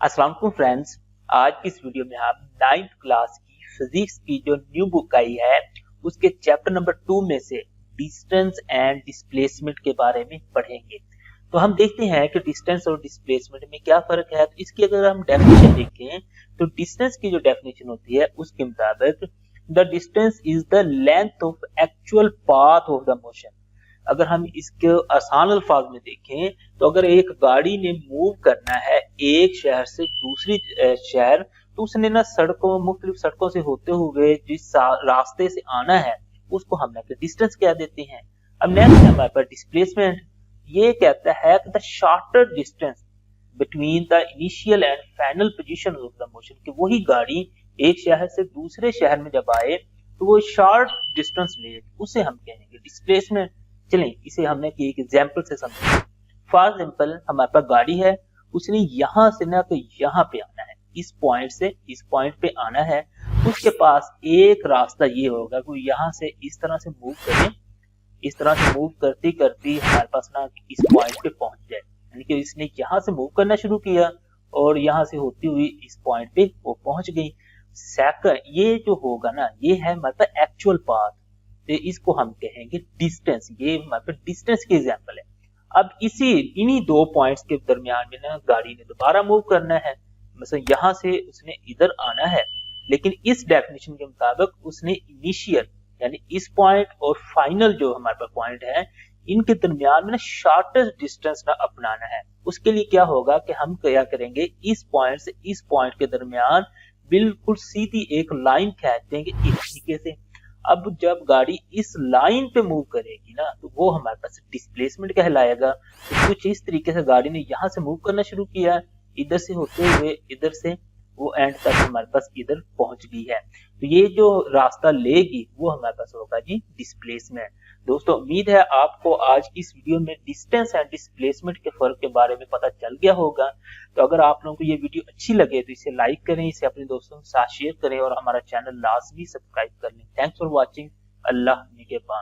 अस्सलाम वालेकुम फ्रेंड्स। आज की इस वीडियो में हम 9th क्लास की फिजिक्स की जो न्यू बुक आई है उसके चैप्टर नंबर 2 में से डिस्टेंस एंड डिस्प्लेसमेंट के बारे में पढ़ेंगे। तो हम देखते हैं कि डिस्टेंस और डिस्प्लेसमेंट में क्या फर्क है। तो इसकी अगर हम डेफिनेशन देखें तो डिस्टेंस की जो डेफिनेशन होती है उसके मुताबिक the distance is the length of actual path of the motion. अगर हम इसके आसान अल्फाज में देखें तो अगर एक गाड़ी ने मूव करना है एक शहर से दूसरी शहर, तो उसने ना मुख्तलिफ सड़कों से होते हुए जिस रास्ते से आना है उसको हम डिस्टेंस कह देते हैं। अब नेक्स्ट है हमारे पास डिस्प्लेसमेंट। ये कहता है कि the shorter distance between the initial and final position of the motion, कि वही गाड़ी एक शहर से दूसरे शहर में जब आए तो वो शॉर्ट डिस्टेंस ले, उसे हम कहेंगे डिस्प्लेसमेंट। चलें इसे हमने एक एग्जांपल से समझें। फॉर एग्जांपल हमारे पास गाड़ी है, उसने यहां से ना तो यहाँ पे आना है, इस पॉइंट से इस पॉइंट पे आना है। उसके पास एक रास्ता ये होगा कि यहाँ से इस तरह से मूव करें, इस तरह से मूव करते करते हमारे पास ना इस पॉइंट पे पहुंच जाए। यानी कि इसने यहाँ से मूव करना शुरू किया और यहाँ से होती हुई इस पॉइंट पे वो पहुंच गई। सेकंड ये जो होगा ना ये है मतलब एक्चुअल पाथ, तो इसको हम कहेंगे डिस्टेंस। ये हमारे डिस्टेंस की एग्जांपल है। अब इन्हीं दो पॉइंट्स के दरमियान में ना गाड़ी ने दोबारा मूव करना है, मतलब यहाँ से उसने इधर आना है, लेकिन इस डेफिनेशन के मुताबिक उसने इनिशियल यानी इस पॉइंट और फाइनल जो हमारे पास पॉइंट है इनके दरमियान में ना शॉर्टेस्ट डिस्टेंस ना अपनाना है। उसके लिए क्या होगा कि हम क्या करेंगे, इस पॉइंट से इस पॉइंट के दरमियान बिल्कुल सीधी एक लाइन खींच देंगे इस तरीके से। अब जब गाड़ी इस लाइन पे मूव करेगी ना तो वो हमारे पास डिस्प्लेसमेंट कहलाएगा। तो कुछ इस तरीके से गाड़ी ने यहाँ से मूव करना शुरू किया, इधर से होते हुए इधर से वो एंड तक हमारे पास इधर पहुंच गई है। तो ये जो रास्ता लेगी वो हमारे पास होगा जी डिस्प्लेसमेंट। दोस्तों उम्मीद है आपको आज की इस वीडियो में डिस्टेंस एंड डिस्प्लेसमेंट के फर्क के बारे में पता चल गया होगा। तो अगर आप लोगों को ये वीडियो अच्छी लगे तो इसे लाइक करें, इसे अपने दोस्तों के साथ शेयर करें और हमारा चैनल लाजमी सब्सक्राइब कर लें। Thanks for watching. अल्लाह निगहबान।